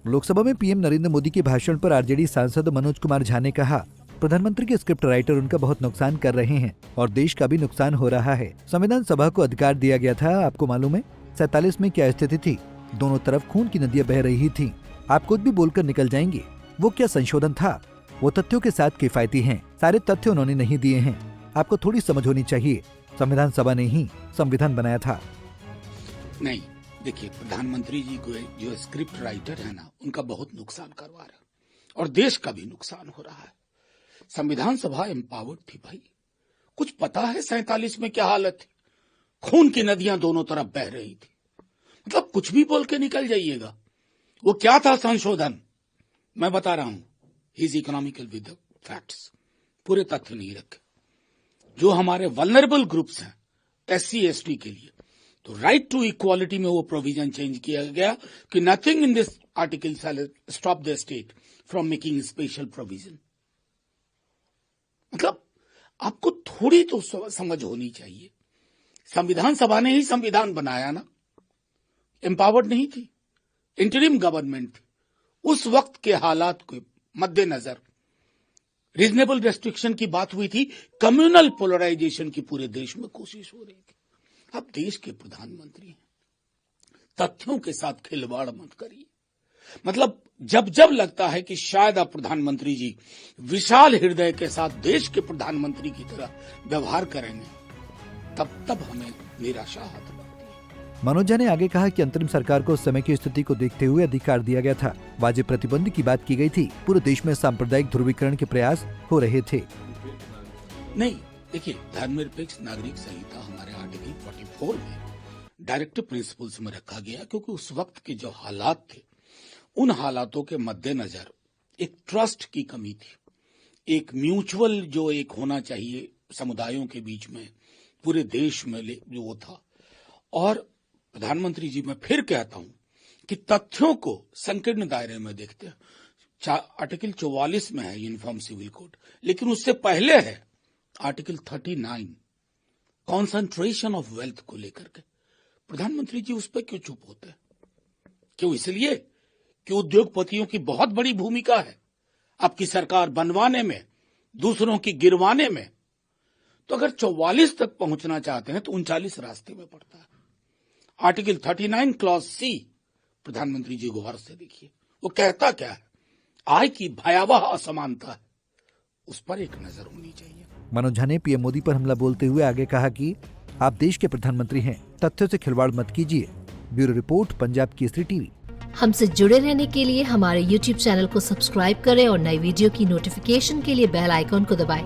लोकसभा में पीएम नरेंद्र मोदी के भाषण पर आरजेडी सांसद मनोज कुमार झा ने कहा, प्रधानमंत्री के स्क्रिप्ट राइटर उनका बहुत नुकसान कर रहे हैं और देश का भी नुकसान हो रहा है। संविधान सभा को अधिकार दिया गया था, आपको मालूम है 47 में क्या स्थिति थी? दोनों तरफ खून की नदियां बह रही थी। आप कुछ भी बोलकर निकल जाएंगे। वो क्या संशोधन था? वो तथ्यों के साथ किफायती हैं। सारे तथ्य उन्होंने नहीं दिए हैं। आपको थोड़ी समझ होनी चाहिए। संविधान सभा ने ही संविधान बनाया था। नहीं, देखिए, प्रधानमंत्री जी को जो स्क्रिप्ट राइटर है ना, उनका बहुत नुकसान करवा रहा है और देश का भी नुकसान हो रहा है। संविधान सभा एम्पावर्ड थी भाई। कुछ पता है 47 में क्या हालत थी? खून की नदियां दोनों तरफ बह रही थी। मतलब कुछ भी बोल के निकल जाइएगा। वो क्या था संशोधन? मैं बता रहा हूं, he is economical with the facts. पूरे तथ्य नहीं रखे। जो हमारे वल्नरेबल ग्रुप्स हैं, SC ST के लिए, तो राइट टू इक्वालिटी में वो प्रोविजन चेंज किया गया कि nothing in this article shall stop the state from making special provision. मतलब आपको थोड़ी तो समझ होनी चाहिए। संविधान सभा ने ही संविधान बनाया ना, एम्पावर्ड नहीं थी, इंटरिम गवर्नमेंट थी। उस वक्त के हालात के मद्देनजर रीजनेबल रेस्ट्रिक्शन की बात हुई थी। कम्युनल पोलराइजेशन की पूरे देश में कोशिश हो रही थी। अब देश के प्रधानमंत्री हैं, तथ्यों के साथ खिलवाड़ मत करिए। मतलब जब जब लगता है कि शायद अब प्रधानमंत्री जी विशाल हृदय के साथ देश के प्रधानमंत्री की तरह व्यवहार करेंगे, तब हमें निराशा हाथ लगती है। मनोज झा ने आगे कहा कि अंतरिम सरकार को उस समय की स्थिति को देखते हुए अधिकार दिया गया था। वाजिब प्रतिबंध की बात की गई थी। पूरे देश में सांप्रदायिक ध्रुवीकरण के प्रयास हो रहे थे। नहीं, देखिए, धर्मनिरपेक्ष नागरिक संहिता हमारे आर्टिकल 44 में डायरेक्टिव प्रिंसिपल्स में रखा गया, क्योंकि उस वक्त के जो हालात थे, उन हालातों के मद्देनजर एक ट्रस्ट की कमी थी। एक म्यूचुअल जो एक होना चाहिए समुदायों के बीच में, पूरे देश में जो वो था। और प्रधानमंत्री जी, मैं फिर कहता हूं कि तथ्यों को संकीर्ण दायरे में देखते हैं। आर्टिकल 44 में है यूनिफॉर्म सिविल कोड, लेकिन उससे पहले है आर्टिकल 39 कॉन्सेंट्रेशन ऑफ वेल्थ को लेकर के। प्रधानमंत्री जी उस पर क्यों चुप होते हैं? क्यों? इसलिए कि उद्योगपतियों की बहुत बड़ी भूमिका है आपकी सरकार बनवाने में, दूसरों की गिरवाने में। तो अगर 44 तक पहुंचना चाहते हैं तो 39 रास्ते में पड़ता है। आर्टिकल 39 क्लॉज C प्रधानमंत्री जी गौर से देखिए, वो कहता क्या है? आय की भयावह असमानता है, उस पर एक नजर होनी चाहिए। मनोज झा ने पीएम मोदी पर हमला बोलते हुए आगे कहा कि आप देश के प्रधानमंत्री हैं, तथ्यों से खिलवाड़ मत कीजिए। Bureau report, Punjab Kesari TV. हमसे जुड़े रहने के लिए हमारे YouTube चैनल को सब्सक्राइब करें और नई वीडियो की नोटिफिकेशन के लिए बेल आइकॉन को दबाएं।